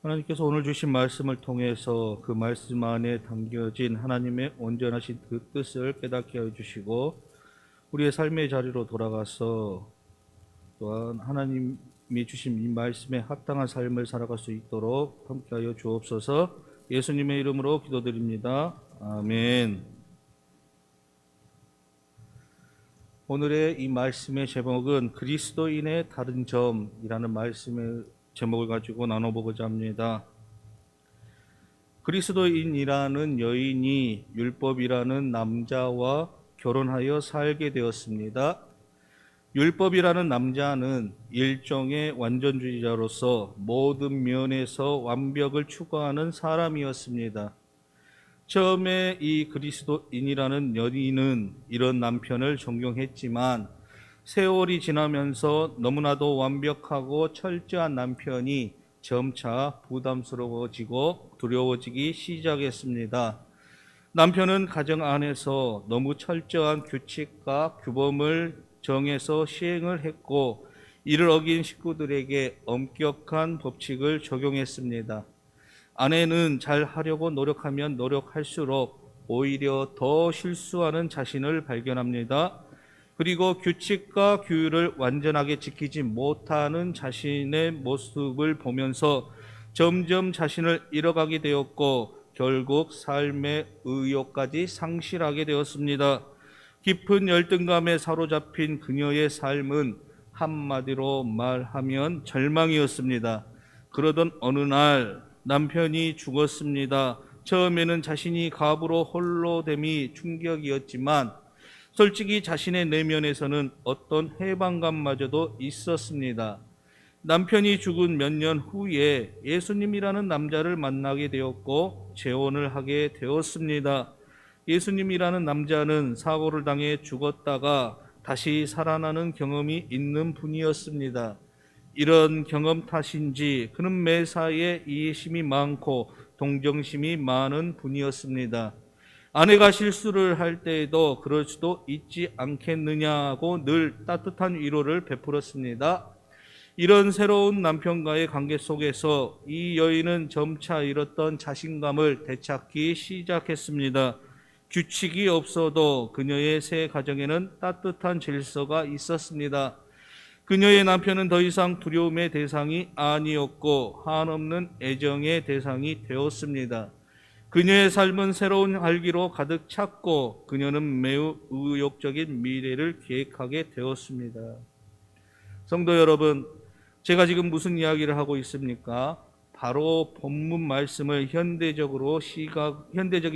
하나님께서 오늘 주신 말씀을 통해서 그 말씀 안에 담겨진 하나님의 온전하신 그 뜻을 깨닫게 하여 주시고 우리의 삶의 자리로 돌아가서 또한 하나님이 주신 이 말씀에 합당한 삶을 살아갈 수 있도록 함께하여 주옵소서. 예수님의 이름으로 기도드립니다. 아멘. 오늘의 이 말씀의 제목은 그리스도인의 다른 점이라는 말씀의 제목을 가지고 나눠보고자 합니다. 그리스도인이라는 여인이 율법이라는 남자와 결혼하여 살게 되었습니다. 율법이라는 남자는 일종의 완전주의자로서 모든 면에서 완벽을 추구하는 사람이었습니다. 처음에 이 그리스도인이라는 여인은 이런 남편을 존경했지만 세월이 지나면서 너무나도 완벽하고 철저한 남편이 점차 부담스러워지고 두려워지기 시작했습니다. 남편은 가정 안에서 너무 철저한 규칙과 규범을 정해서 시행을 했고 이를 어긴 식구들에게 엄격한 법칙을 적용했습니다. 아내는 잘 하려고 노력하면 노력할수록 오히려 더 실수하는 자신을 발견합니다. 그리고 규칙과 규율을 완전하게 지키지 못하는 자신의 모습을 보면서 점점 자신을 잃어가게 되었고 결국 삶의 의욕까지 상실하게 되었습니다. 깊은 열등감에 사로잡힌 그녀의 삶은 한마디로 말하면 절망이었습니다. 그러던 어느 날 남편이 죽었습니다. 처음에는 자신이 가부로 홀로됨이 충격이었지만 솔직히 자신의 내면에서는 어떤 해방감마저도 있었습니다. 남편이 죽은 몇 년 후에 예수님이라는 남자를 만나게 되었고 재혼을 하게 되었습니다. 예수님이라는 남자는 사고를 당해 죽었다가 다시 살아나는 경험이 있는 분이었습니다. 이런 경험 탓인지 그는 매사에 이해심이 많고 동정심이 많은 분이었습니다. 아내가 실수를 할 때에도 그럴 수도 있지 않겠느냐고 늘 따뜻한 위로를 베풀었습니다. 이런 새로운 남편과의 관계 속에서 이 여인은 점차 잃었던 자신감을 되찾기 시작했습니다. 규칙이 없어도 그녀의 새 가정에는 따뜻한 질서가 있었습니다. 그녀의 남편은 더 이상 두려움의 대상이 아니었고 한없는 애정의 대상이 되었습니다. 그녀의 삶은 새로운 활기로 가득 찼고 그녀는 매우 의욕적인 미래를 계획하게 되었습니다. 성도 여러분, 제가 지금 무슨 이야기를 하고 있습니까? 바로 본문 말씀을 현대적인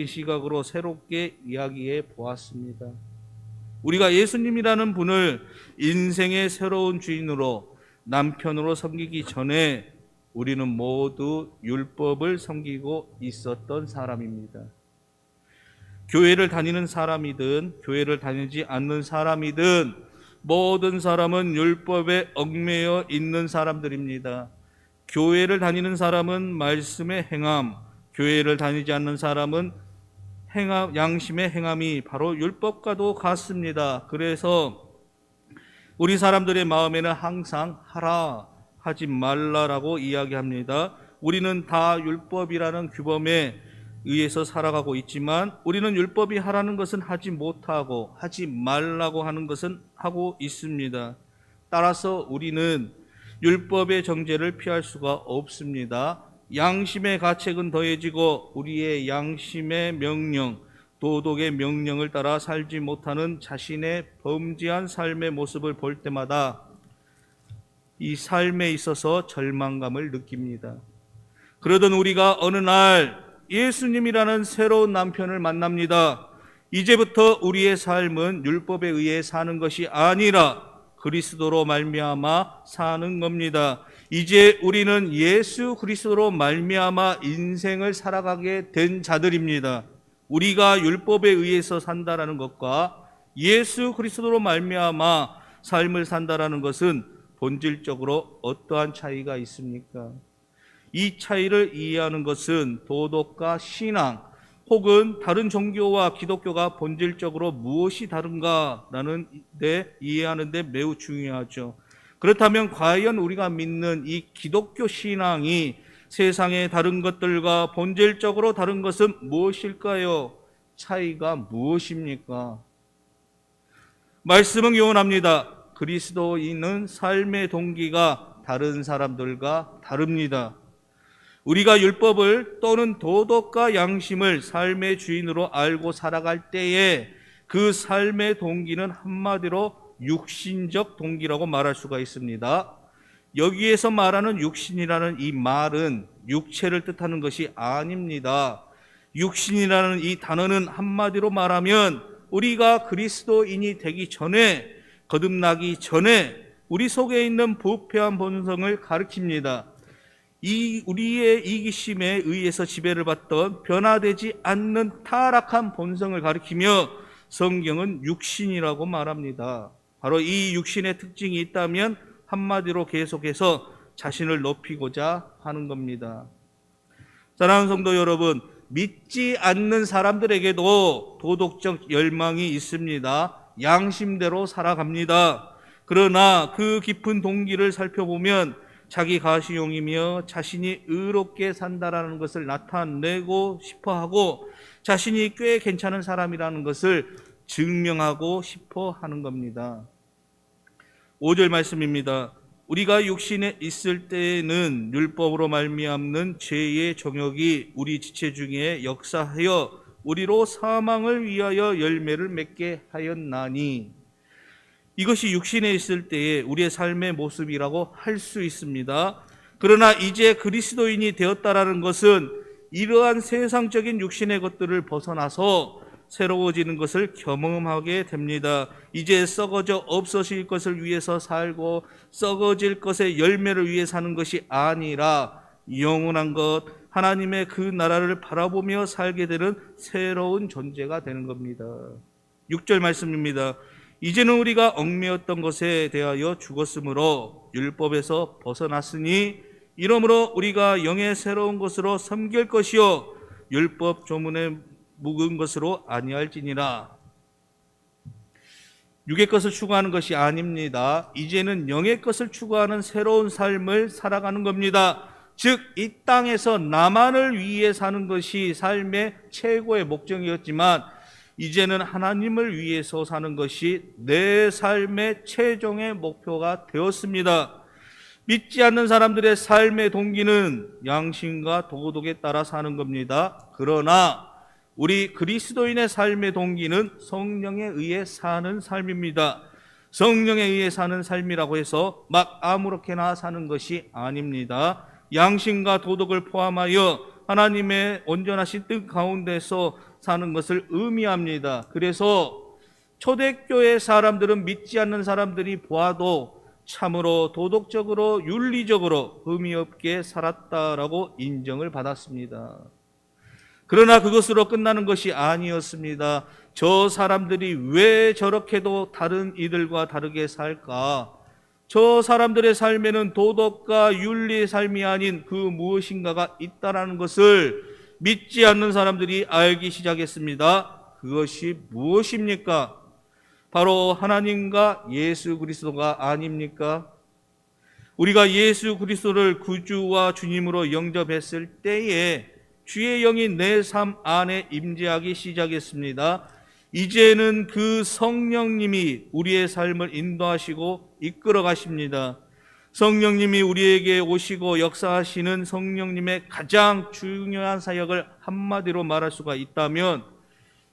시각으로 새롭게 이야기해 보았습니다. 우리가 예수님이라는 분을 인생의 새로운 주인으로 남편으로 섬기기 전에 우리는 모두 율법을 섬기고 있었던 사람입니다. 교회를 다니는 사람이든 교회를 다니지 않는 사람이든 모든 사람은 율법에 얽매여 있는 사람들입니다. 교회를 다니는 사람은 말씀의 행함, 교회를 다니지 않는 사람은 양심의 행함이 바로 율법과도 같습니다. 그래서 우리 사람들의 마음에는 항상 하라, 하지 말라라고 이야기합니다. 우리는 다 율법이라는 규범에 의해서 살아가고 있지만 우리는 율법이 하라는 것은 하지 못하고 하지 말라고 하는 것은 하고 있습니다. 따라서 우리는 율법의 정죄를 피할 수가 없습니다. 양심의 가책은 더해지고 우리의 양심의 명령, 도덕의 명령을 따라 살지 못하는 자신의 범죄한 삶의 모습을 볼 때마다 이 삶에 있어서 절망감을 느낍니다. 그러던 우리가 어느 날 예수님이라는 새로운 남편을 만납니다. 이제부터 우리의 삶은 율법에 의해 사는 것이 아니라 그리스도로 말미암아 사는 겁니다. 이제 우리는 예수 그리스도로 말미암아 인생을 살아가게 된 자들입니다. 우리가 율법에 의해서 산다라는 것과 예수 그리스도로 말미암아 삶을 산다라는 것은 본질적으로 어떠한 차이가 있습니까? 이 차이를 이해하는 것은 도덕과 신앙 혹은 다른 종교와 기독교가 본질적으로 무엇이 다른가라는 데 이해하는 데 매우 중요하죠. 그렇다면 과연 우리가 믿는 이 기독교 신앙이 세상의 다른 것들과 본질적으로 다른 것은 무엇일까요? 차이가 무엇입니까? 말씀은 교훈합니다. 그리스도인은 삶의 동기가 다른 사람들과 다릅니다. 우리가 율법을 또는 도덕과 양심을 삶의 주인으로 알고 살아갈 때에 그 삶의 동기는 한마디로 육신적 동기라고 말할 수가 있습니다. 여기에서 말하는 육신이라는 이 말은 육체를 뜻하는 것이 아닙니다. 육신이라는 이 단어는 한마디로 말하면 우리가 그리스도인이 되기 전에, 거듭나기 전에 우리 속에 있는 부패한 본성을 가리킵니다. 이 우리의 이기심에 의해서 지배를 받던 변화되지 않는 타락한 본성을 가리키며 성경은 육신이라고 말합니다. 바로 이 육신의 특징이 있다면 한마디로 계속해서 자신을 높이고자 하는 겁니다. 사랑하는 성도 여러분, 믿지 않는 사람들에게도 도덕적 열망이 있습니다. 양심대로 살아갑니다. 그러나 그 깊은 동기를 살펴보면 자기 가시용이며 자신이 의롭게 산다라는 것을 나타내고 싶어하고 자신이 꽤 괜찮은 사람이라는 것을 증명하고 싶어 하는 겁니다. 5절 말씀입니다. 우리가 육신에 있을 때에는 율법으로 말미암는 죄의 정욕이 우리 지체 중에 역사하여 우리로 사망을 위하여 열매를 맺게 하였나니, 이것이 육신에 있을 때의 우리의 삶의 모습이라고 할 수 있습니다. 그러나 이제 그리스도인이 되었다라는 것은 이러한 세상적인 육신의 것들을 벗어나서 새로워지는 것을 경험하게 됩니다. 이제 썩어져 없어질 것을 위해서 살고 썩어질 것의 열매를 위해 사는 것이 아니라 영원한 것, 하나님의 그 나라를 바라보며 살게 되는 새로운 존재가 되는 겁니다. 6절 말씀입니다. 이제는 우리가 얽매였던 것에 대하여 죽었으므로 율법에서 벗어났으니 이러므로 우리가 영의 새로운 것으로 섬길 것이요 율법 조문에 묵은 것으로 아니할지니라. 육의 것을 추구하는 것이 아닙니다. 이제는 영의 것을 추구하는 새로운 삶을 살아가는 겁니다. 즉, 이 땅에서 나만을 위해 사는 것이 삶의 최고의 목적이었지만 이제는 하나님을 위해서 사는 것이 내 삶의 최종의 목표가 되었습니다. 믿지 않는 사람들의 삶의 동기는 양심과 도덕에 따라 사는 겁니다. 그러나 우리 그리스도인의 삶의 동기는 성령에 의해 사는 삶입니다. 성령에 의해 사는 삶이라고 해서 막 아무렇게나 사는 것이 아닙니다. 양심과 도덕을 포함하여 하나님의 온전하신 뜻 가운데서 사는 것을 의미합니다. 그래서 초대교회 사람들은 믿지 않는 사람들이 보아도 참으로 도덕적으로 윤리적으로 의미 없게 살았다라고 인정을 받았습니다. 그러나 그것으로 끝나는 것이 아니었습니다. 저 사람들이 왜 저렇게도 다른 이들과 다르게 살까? 저 사람들의 삶에는 도덕과 윤리의 삶이 아닌 그 무엇인가가 있다라는 것을 믿지 않는 사람들이 알기 시작했습니다. 그것이 무엇입니까? 바로 하나님과 예수 그리스도가 아닙니까? 우리가 예수 그리스도를 구주와 주님으로 영접했을 때에 주의 영이 내 삶 안에 임재하기 시작했습니다. 이제는 그 성령님이 우리의 삶을 인도하시고 이끌어 가십니다. 성령님이 우리에게 오시고 역사하시는 성령님의 가장 중요한 사역을 한마디로 말할 수가 있다면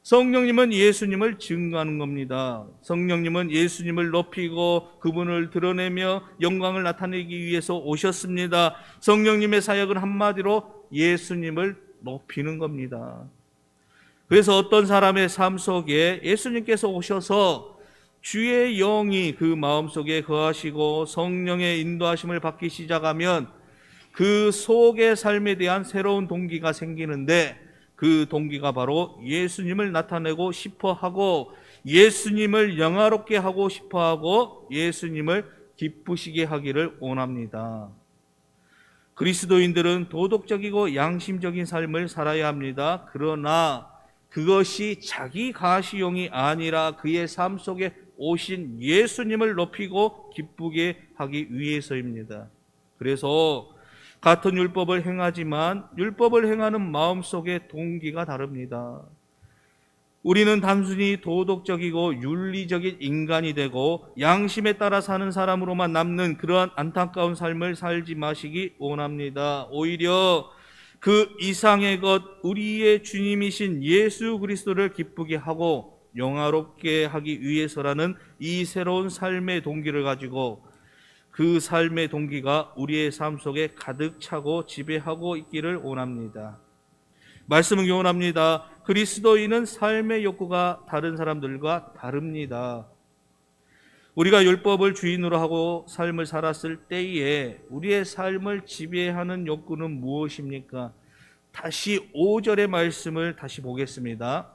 성령님은 예수님을 증거하는 겁니다. 성령님은 예수님을 높이고 그분을 드러내며 영광을 나타내기 위해서 오셨습니다. 성령님의 사역은 한마디로 예수님을 높이는 겁니다. 그래서 어떤 사람의 삶 속에 예수님께서 오셔서 주의 영이 그 마음속에 거하시고 성령의 인도하심을 받기 시작하면 그 속의 삶에 대한 새로운 동기가 생기는데 그 동기가 바로 예수님을 나타내고 싶어하고 예수님을 영화롭게 하고 싶어하고 예수님을 기쁘시게 하기를 원합니다. 그리스도인들은 도덕적이고 양심적인 삶을 살아야 합니다. 그러나 그것이 자기 가시용이 아니라 그의 삶 속에 오신 예수님을 높이고 기쁘게 하기 위해서입니다. 그래서 같은 율법을 행하지만 율법을 행하는 마음속의 동기가 다릅니다. 우리는 단순히 도덕적이고 윤리적인 인간이 되고 양심에 따라 사는 사람으로만 남는 그러한 안타까운 삶을 살지 마시기 원합니다. 오히려 그 이상의 것, 우리의 주님이신 예수 그리스도를 기쁘게 하고 영화롭게 하기 위해서라는 이 새로운 삶의 동기를 가지고 그 삶의 동기가 우리의 삶 속에 가득 차고 지배하고 있기를 원합니다. 말씀은 교훈합니다. 그리스도인은 삶의 욕구가 다른 사람들과 다릅니다. 우리가 율법을 주인으로 하고 삶을 살았을 때에 우리의 삶을 지배하는 욕구는 무엇입니까? 다시 5절의 말씀을 다시 보겠습니다.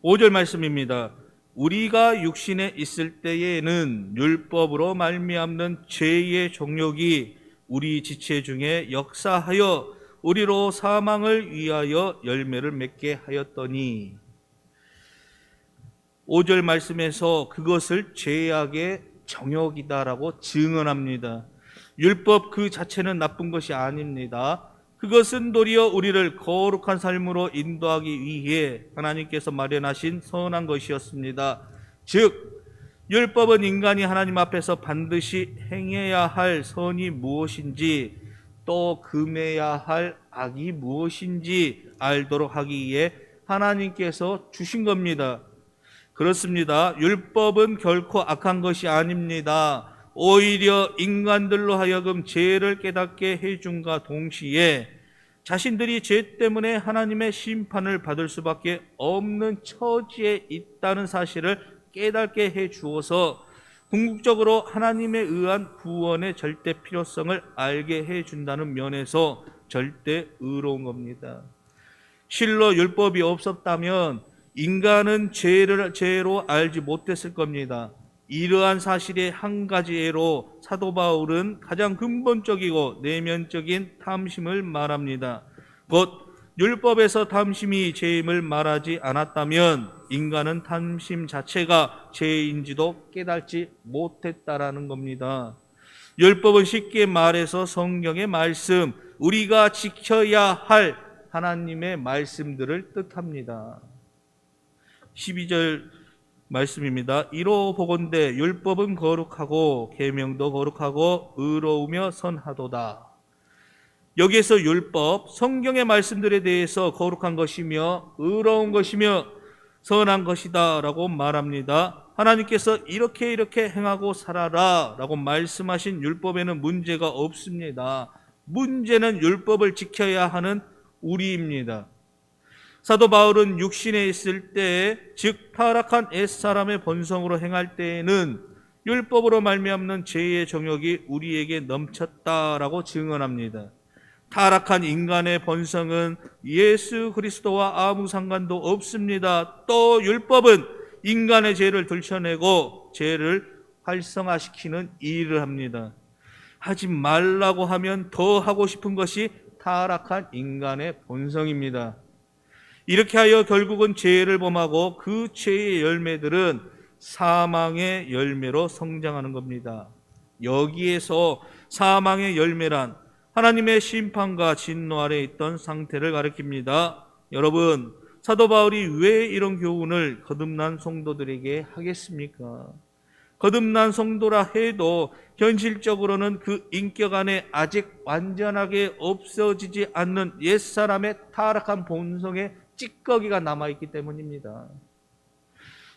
5절 말씀입니다. 우리가 육신에 있을 때에는 율법으로 말미암는 죄의 정욕이 우리 지체 중에 역사하여 우리로 사망을 위하여 열매를 맺게 하였더니, 5절 말씀에서 그것을 죄악의 정욕이다라고 증언합니다. 율법 그 자체는 나쁜 것이 아닙니다. 그것은 도리어 우리를 거룩한 삶으로 인도하기 위해 하나님께서 마련하신 선한 것이었습니다. 즉 율법은 인간이 하나님 앞에서 반드시 행해야 할 선이 무엇인지 또 금해야 할 악이 무엇인지 알도록 하기 위해 하나님께서 주신 겁니다. 그렇습니다. 율법은 결코 악한 것이 아닙니다. 오히려 인간들로 하여금 죄를 깨닫게 해준과 동시에 자신들이 죄 때문에 하나님의 심판을 받을 수밖에 없는 처지에 있다는 사실을 깨닫게 해주어서 궁극적으로 하나님에 의한 구원의 절대 필요성을 알게 해준다는 면에서 절대 의로운 겁니다. 실로 율법이 없었다면 인간은 죄로 알지 못했을 겁니다. 이러한 사실의 한 가지 예로 사도 바울은 가장 근본적이고 내면적인 탐심을 말합니다. 곧 율법에서 탐심이 죄임을 말하지 않았다면 인간은 탐심 자체가 죄인지도 깨닫지 못했다라는 겁니다. 율법은 쉽게 말해서 성경의 말씀, 우리가 지켜야 할 하나님의 말씀들을 뜻합니다. 12절 말씀입니다. 이로 보건대 율법은 거룩하고 계명도 거룩하고 의로우며 선하도다. 여기에서 율법, 성경의 말씀들에 대해서 거룩한 것이며 의로운 것이며 선한 것이다 라고 말합니다. 하나님께서 이렇게 행하고 살아라 라고 말씀하신 율법에는 문제가 없습니다. 문제는 율법을 지켜야 하는 우리입니다. 사도 바울은 육신에 있을 때, 즉 타락한 옛사람의 본성으로 행할 때에는 율법으로 말미암는 죄의 정욕이 우리에게 넘쳤다라고 증언합니다. 타락한 인간의 본성은 예수 그리스도와 아무 상관도 없습니다. 또 율법은 인간의 죄를 들춰내고 죄를 활성화시키는 일을 합니다. 하지 말라고 하면 더 하고 싶은 것이 타락한 인간의 본성입니다. 이렇게 하여 결국은 죄를 범하고 그 죄의 열매들은 사망의 열매로 성장하는 겁니다. 여기에서 사망의 열매란 하나님의 심판과 진노 아래 있던 상태를 가리킵니다. 여러분, 사도 바울이 왜 이런 교훈을 거듭난 성도들에게 하겠습니까? 거듭난 성도라 해도 현실적으로는 그 인격 안에 아직 완전하게 없어지지 않는 옛사람의 타락한 본성의 찌꺼기가 남아있기 때문입니다.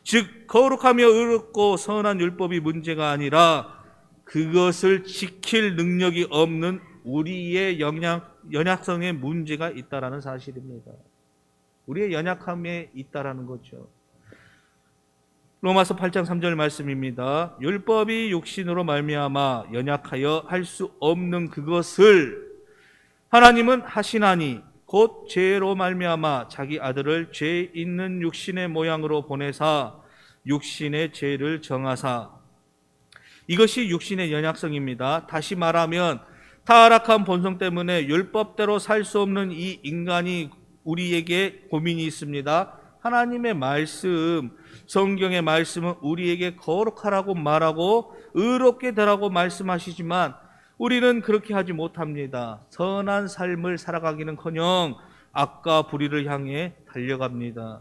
즉 거룩하며 의롭고 선한 율법이 문제가 아니라 그것을 지킬 능력이 없는 우리의 연약성에 문제가 있다라는 사실입니다. 우리의 연약함에 있다라는 거죠. 로마서 8장 3절 말씀입니다. 율법이 육신으로 말미암아 연약하여 할 수 없는 그것을 하나님은 하시나니 곧 죄로 말미암아 자기 아들을 죄 있는 육신의 모양으로 보내사 육신의 죄를 정하사. 이것이 육신의 연약성입니다. 다시 말하면 타락한 본성 때문에 율법대로 살 수 없는 이 인간이 우리에게 고민이 있습니다. 하나님의 말씀, 성경의 말씀은 우리에게 거룩하라고 말하고 의롭게 되라고 말씀하시지만 우리는 그렇게 하지 못합니다. 선한 삶을 살아가기는커녕 악과 불의를 향해 달려갑니다.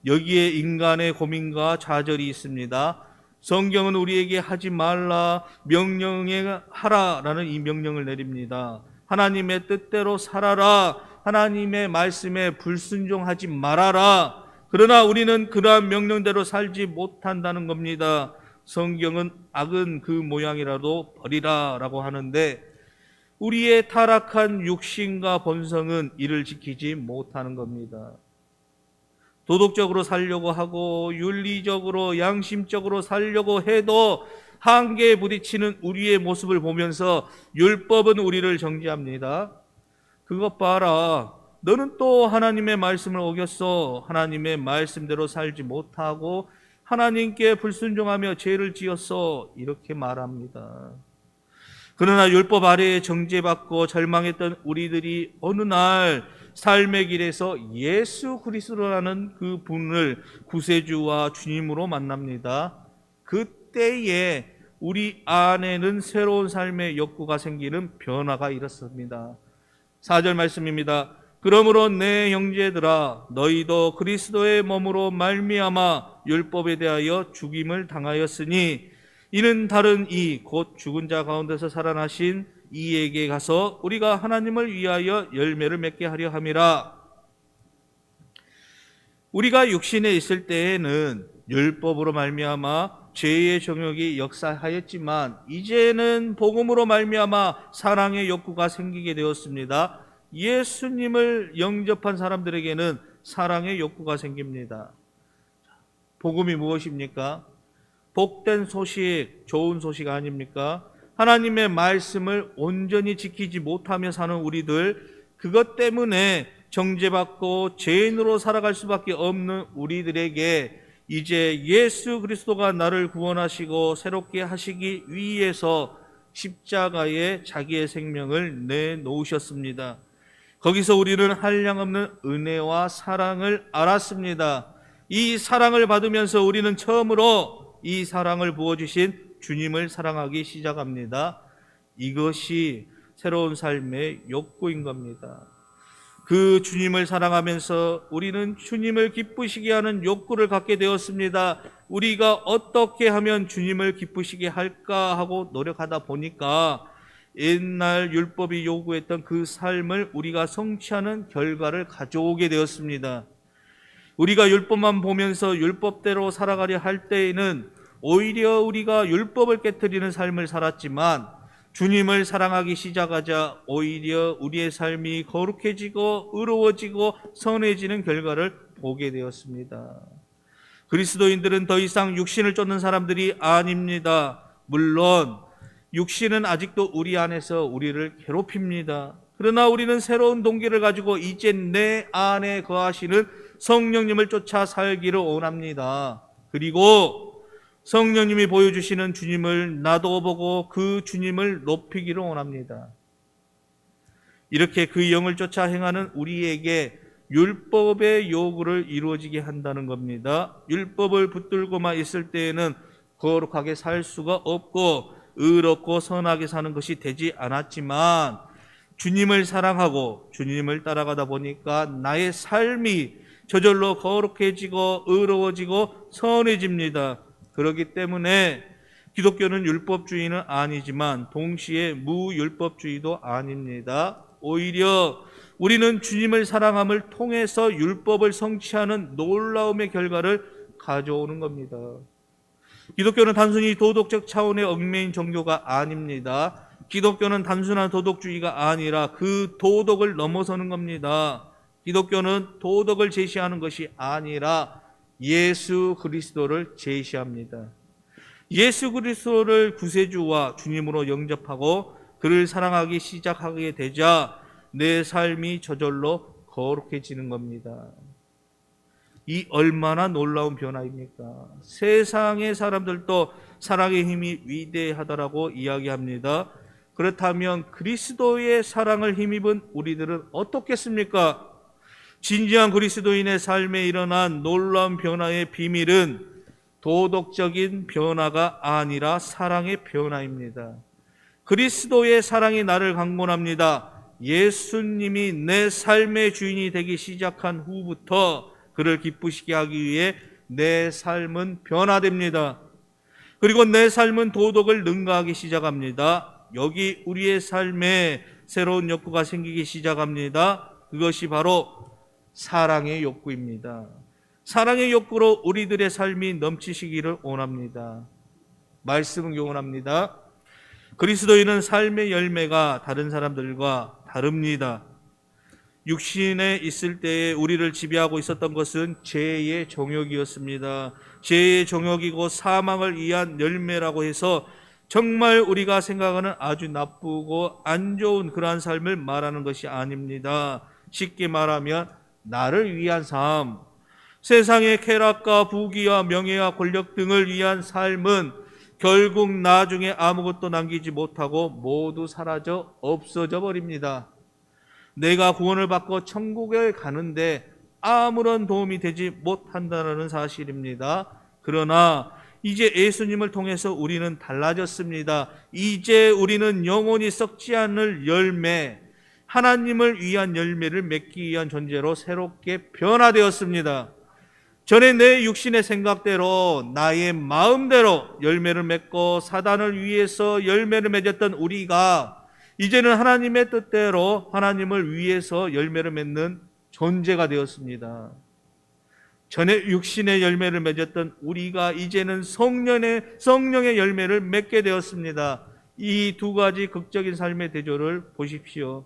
여기에 인간의 고민과 좌절이 있습니다. 성경은 우리에게 하지 말라, 명령에 하라라는 이 명령을 내립니다. 하나님의 뜻대로 살아라, 하나님의 말씀에 불순종하지 말아라. 그러나 우리는 그러한 명령대로 살지 못한다는 겁니다. 성경은 악은 그 모양이라도 버리라 라고 하는데 우리의 타락한 육신과 본성은 이를 지키지 못하는 겁니다. 도덕적으로 살려고 하고 윤리적으로 양심적으로 살려고 해도 한계에 부딪히는 우리의 모습을 보면서 율법은 우리를 정죄합니다. 그것 봐라, 너는 또 하나님의 말씀을 어겼어. 하나님의 말씀대로 살지 못하고 하나님께 불순종하며 죄를 지었어. 이렇게 말합니다. 그러나 율법 아래에 정죄받고 절망했던 우리들이 어느 날 삶의 길에서 예수 그리스도라는 그 분을 구세주와 주님으로 만납니다. 그때에 우리 안에는 새로운 삶의 욕구가 생기는 변화가 일어섭니다. 4절 말씀입니다. 그러므로 내 형제들아, 너희도 그리스도의 몸으로 말미암아 율법에 대하여 죽임을 당하였으니 이는 다른 이 곧 죽은 자 가운데서 살아나신 이에게 가서 우리가 하나님을 위하여 열매를 맺게 하려 함이라. 우리가 육신에 있을 때에는 율법으로 말미암아 죄의 정욕이 역사하였지만 이제는 복음으로 말미암아 사랑의 욕구가 생기게 되었습니다. 예수님을 영접한 사람들에게는 사랑의 욕구가 생깁니다. 복음이 무엇입니까? 복된 소식, 좋은 소식 아닙니까? 하나님의 말씀을 온전히 지키지 못하며 사는 우리들, 그것 때문에 정죄받고 죄인으로 살아갈 수밖에 없는 우리들에게 이제 예수 그리스도가 나를 구원하시고 새롭게 하시기 위해서 십자가에 자기의 생명을 내놓으셨습니다. 거기서 우리는 한량없는 은혜와 사랑을 알았습니다. 이 사랑을 받으면서 우리는 처음으로 이 사랑을 부어주신 주님을 사랑하기 시작합니다. 이것이 새로운 삶의 욕구인 겁니다. 그 주님을 사랑하면서 우리는 주님을 기쁘시게 하는 욕구를 갖게 되었습니다. 우리가 어떻게 하면 주님을 기쁘시게 할까 하고 노력하다 보니까 옛날 율법이 요구했던 그 삶을 우리가 성취하는 결과를 가져오게 되었습니다. 우리가 율법만 보면서 율법대로 살아가려 할 때에는 오히려 우리가 율법을 깨트리는 삶을 살았지만 주님을 사랑하기 시작하자 오히려 우리의 삶이 거룩해지고 의로워지고 선해지는 결과를 보게 되었습니다. 그리스도인들은 더 이상 육신을 쫓는 사람들이 아닙니다. 물론 육신은 아직도 우리 안에서 우리를 괴롭힙니다. 그러나 우리는 새로운 동기를 가지고 이제 내 안에 거하시는 성령님을 쫓아 살기를 원합니다. 그리고 성령님이 보여주시는 주님을 나도 보고 그 주님을 높이기를 원합니다. 이렇게 그 영을 쫓아 행하는 우리에게 율법의 요구를 이루어지게 한다는 겁니다. 율법을 붙들고만 있을 때에는 거룩하게 살 수가 없고 의롭고 선하게 사는 것이 되지 않았지만 주님을 사랑하고 주님을 따라가다 보니까 나의 삶이 저절로 거룩해지고 의로워지고 선해집니다. 그렇기 때문에 기독교는 율법주의는 아니지만 동시에 무율법주의도 아닙니다. 오히려 우리는 주님을 사랑함을 통해서 율법을 성취하는 놀라움의 결과를 가져오는 겁니다. 기독교는 단순히 도덕적 차원의 얽매인 종교가 아닙니다. 기독교는 단순한 도덕주의가 아니라 그 도덕을 넘어서는 겁니다. 기독교는 도덕을 제시하는 것이 아니라 예수 그리스도를 제시합니다. 예수 그리스도를 구세주와 주님으로 영접하고 그를 사랑하기 시작하게 되자 내 삶이 저절로 거룩해지는 겁니다. 이 얼마나 놀라운 변화입니까? 세상의 사람들도 사랑의 힘이 위대하다라고 이야기합니다. 그렇다면 그리스도의 사랑을 힘입은 우리들은 어떻겠습니까? 진지한 그리스도인의 삶에 일어난 놀라운 변화의 비밀은 도덕적인 변화가 아니라 사랑의 변화입니다. 그리스도의 사랑이 나를 강권합니다. 예수님이 내 삶의 주인이 되기 시작한 후부터 그를 기쁘시게 하기 위해 내 삶은 변화됩니다. 그리고 내 삶은 도덕을 능가하기 시작합니다. 여기 우리의 삶에 새로운 욕구가 생기기 시작합니다. 그것이 바로 사랑의 욕구입니다. 사랑의 욕구로 우리들의 삶이 넘치시기를 원합니다. 말씀은 교훈합니다. 그리스도인은 삶의 열매가 다른 사람들과 다릅니다. 육신에 있을 때에 우리를 지배하고 있었던 것은 죄의 정욕이었습니다. 죄의 정욕이고 사망을 위한 열매라고 해서 정말 우리가 생각하는 아주 나쁘고 안 좋은 그러한 삶을 말하는 것이 아닙니다. 쉽게 말하면 나를 위한 삶, 세상의 쾌락과 부귀와 명예와 권력 등을 위한 삶은 결국 나중에 아무것도 남기지 못하고 모두 사라져 없어져 버립니다. 내가 구원을 받고 천국에 가는데 아무런 도움이 되지 못한다는 사실입니다. 그러나 이제 예수님을 통해서 우리는 달라졌습니다. 이제 우리는 영원히 썩지 않을 열매, 하나님을 위한 열매를 맺기 위한 존재로 새롭게 변화되었습니다. 전에 내 육신의 생각대로 나의 마음대로 열매를 맺고 사단을 위해서 열매를 맺었던 우리가 이제는 하나님의 뜻대로 하나님을 위해서 열매를 맺는 존재가 되었습니다. 전에 육신의 열매를 맺었던 우리가 이제는 성령의 열매를 맺게 되었습니다. 이 두 가지 극적인 삶의 대조를 보십시오.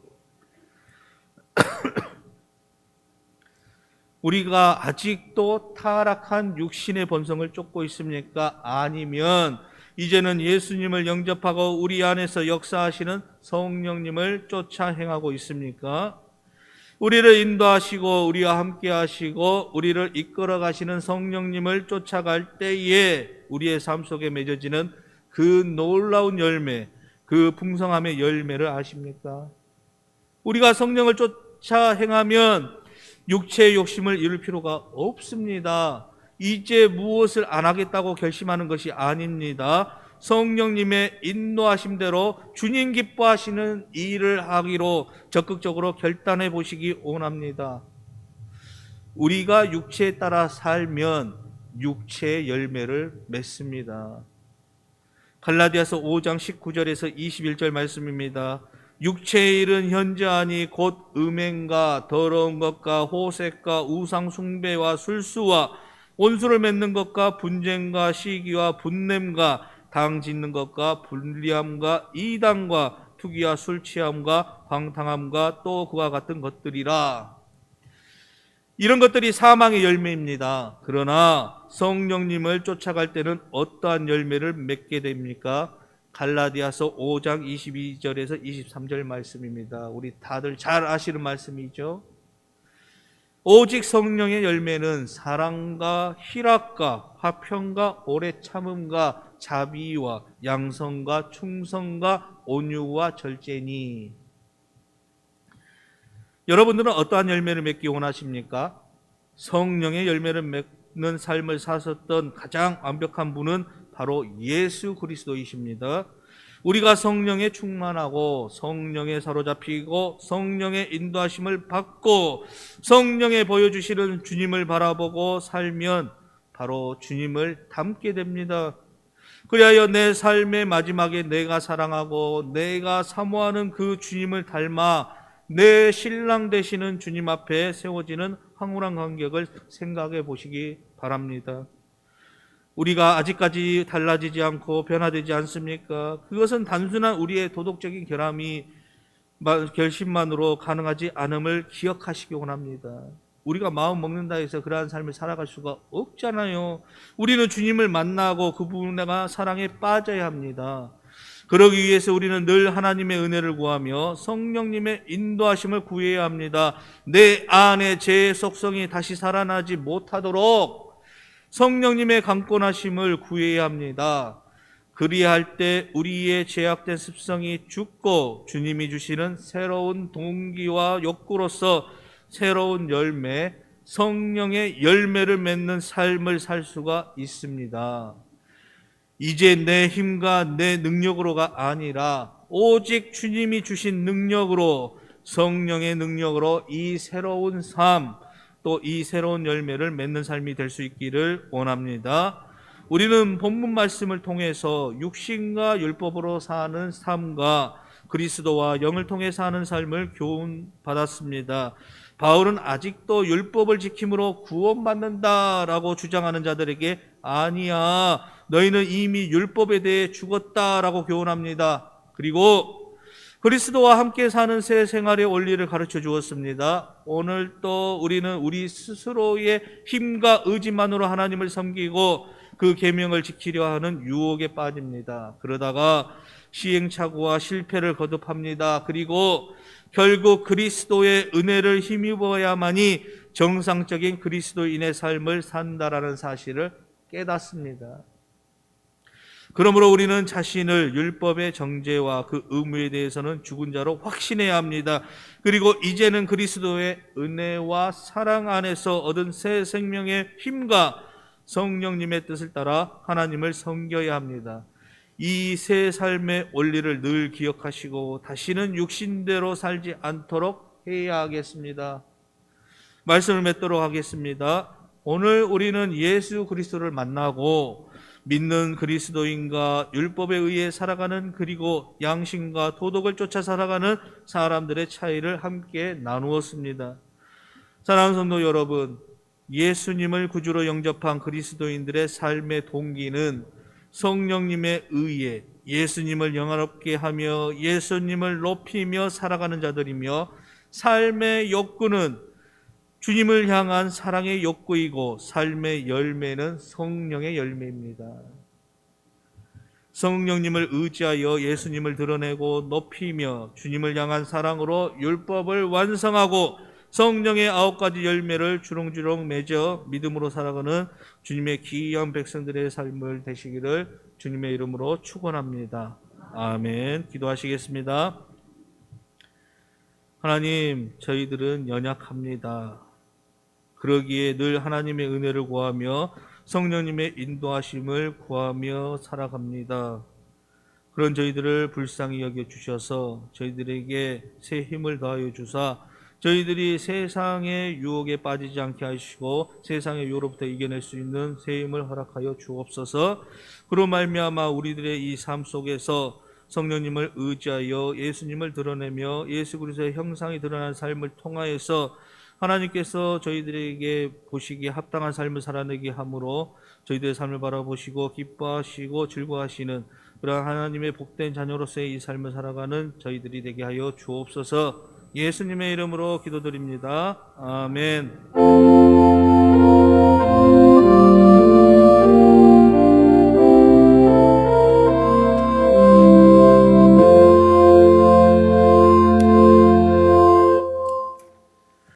우리가 아직도 타락한 육신의 본성을 쫓고 있습니까? 아니면 이제는 예수님을 영접하고 우리 안에서 역사하시는 성령님을 쫓아 행하고 있습니까? 우리를 인도하시고 우리와 함께 하시고 우리를 이끌어 가시는 성령님을 쫓아갈 때에 우리의 삶 속에 맺어지는 그 놀라운 열매, 그 풍성함의 열매를 아십니까? 우리가 성령을 쫓아 행하면 육체의 욕심을 이룰 필요가 없습니다. 이제 무엇을 안 하겠다고 결심하는 것이 아닙니다. 성령님의 인도하심대로 주님 기뻐하시는 일을 하기로 적극적으로 결단해 보시기 원합니다. 우리가 육체에 따라 살면 육체의 열매를 맺습니다. 갈라디아서 5장 19절에서 21절 말씀입니다. 육체의 일은 현저하니 곧 음행과 더러운 것과 호색과 우상 숭배와 술수와 원수를 맺는 것과 분쟁과 시기와 분냄과 당 짓는 것과 불리함과 이단과 투기와 술 취함과 방탕함과 또 그와 같은 것들이라. 이런 것들이 사망의 열매입니다. 그러나 성령님을 쫓아갈 때는 어떠한 열매를 맺게 됩니까? 갈라디아서 5장 22절에서 23절 말씀입니다. 우리 다들 잘 아시는 말씀이죠. 오직 성령의 열매는 사랑과 희락과 화평과 오래 참음과 자비와 양성과 충성과 온유와 절제니. 여러분들은 어떠한 열매를 맺기 원하십니까? 성령의 열매를 맺는 삶을 사셨던 가장 완벽한 분은 바로 예수 그리스도이십니다. 우리가 성령에 충만하고 성령에 사로잡히고 성령의 인도하심을 받고 성령에 보여주시는 주님을 바라보고 살면 바로 주님을 닮게 됩니다. 그리하여 내 삶의 마지막에 내가 사랑하고 내가 사모하는 그 주님을 닮아 내 신랑 되시는 주님 앞에 세워지는 황홀한 간격을 생각해 보시기 바랍니다. 우리가 아직까지 달라지지 않고 변화되지 않습니까? 그것은 단순한 우리의 도덕적인 결심만으로 가능하지 않음을 기억하시기 원합니다. 우리가 마음 먹는다 해서 그러한 삶을 살아갈 수가 없잖아요. 우리는 주님을 만나고 그분의 사랑에 빠져야 합니다. 그러기 위해서 우리는 늘 하나님의 은혜를 구하며 성령님의 인도하심을 구해야 합니다. 내 안에 제 속성이 다시 살아나지 못하도록 성령님의 강권하심을 구해야 합니다. 그리할 때 우리의 죄악된 습성이 죽고 주님이 주시는 새로운 동기와 욕구로서 새로운 열매, 성령의 열매를 맺는 삶을 살 수가 있습니다. 이제 내 힘과 내 능력으로가 아니라 오직 주님이 주신 능력으로, 성령의 능력으로 이 새로운 삶, 또 이 새로운 열매를 맺는 삶이 될 수 있기를 원합니다. 우리는 본문 말씀을 통해서 육신과 율법으로 사는 삶과 그리스도와 영을 통해 사는 삶을 교훈받았습니다. 바울은 아직도 율법을 지킴으로 구원받는다라고 주장하는 자들에게 아니야, 너희는 이미 율법에 대해 죽었다라고 교훈합니다. 그리고 그리스도와 함께 사는 새 생활의 원리를 가르쳐 주었습니다. 오늘 또 우리는 우리 스스로의 힘과 의지만으로 하나님을 섬기고 그 계명을 지키려 하는 유혹에 빠집니다. 그러다가 시행착오와 실패를 거듭합니다. 그리고 결국 그리스도의 은혜를 힘입어야만이 정상적인 그리스도인의 삶을 산다라는 사실을 깨닫습니다. 그러므로 우리는 자신을 율법의 정죄와 그 의무에 대해서는 죽은 자로 확신해야 합니다. 그리고 이제는 그리스도의 은혜와 사랑 안에서 얻은 새 생명의 힘과 성령님의 뜻을 따라 하나님을 섬겨야 합니다. 이 새 삶의 원리를 늘 기억하시고 다시는 육신대로 살지 않도록 해야 하겠습니다. 말씀을 맺도록 하겠습니다. 오늘 우리는 예수 그리스도를 만나고 믿는 그리스도인과 율법에 의해 살아가는, 그리고 양심과 도덕을 쫓아 살아가는 사람들의 차이를 함께 나누었습니다. 사랑하는 성도 여러분, 예수님을 구주로 영접한 그리스도인들의 삶의 동기는 성령님에 의해 예수님을 영화롭게 하며 예수님을 높이며 살아가는 자들이며, 삶의 욕구는 주님을 향한 사랑의 욕구이고 삶의 열매는 성령의 열매입니다. 성령님을 의지하여 예수님을 드러내고 높이며 주님을 향한 사랑으로 율법을 완성하고 성령의 9가지 열매를 주렁주렁 맺어 믿음으로 살아가는 주님의 귀한 백성들의 삶을 되시기를 주님의 이름으로 축원합니다. 아멘. 기도하시겠습니다. 하나님, 저희들은 연약합니다. 그러기에 늘 하나님의 은혜를 구하며 성령님의 인도하심을 구하며 살아갑니다. 그런 저희들을 불쌍히 여겨주셔서 저희들에게 새 힘을 더하여 주사 저희들이 세상의 유혹에 빠지지 않게 하시고 세상의 유혹으로부터 이겨낼 수 있는 새 힘을 허락하여 주옵소서. 그로 말미암아 우리들의 이 삶 속에서 성령님을 의지하여 예수님을 드러내며 예수 그리스도의 형상이 드러나는 삶을 통하여서 하나님께서 저희들에게 보시기에 합당한 삶을 살아내게 함으로 저희들의 삶을 바라보시고 기뻐하시고 즐거워하시는 그러한 하나님의 복된 자녀로서의 이 삶을 살아가는 저희들이 되게 하여 주옵소서. 예수님의 이름으로 기도드립니다. 아멘.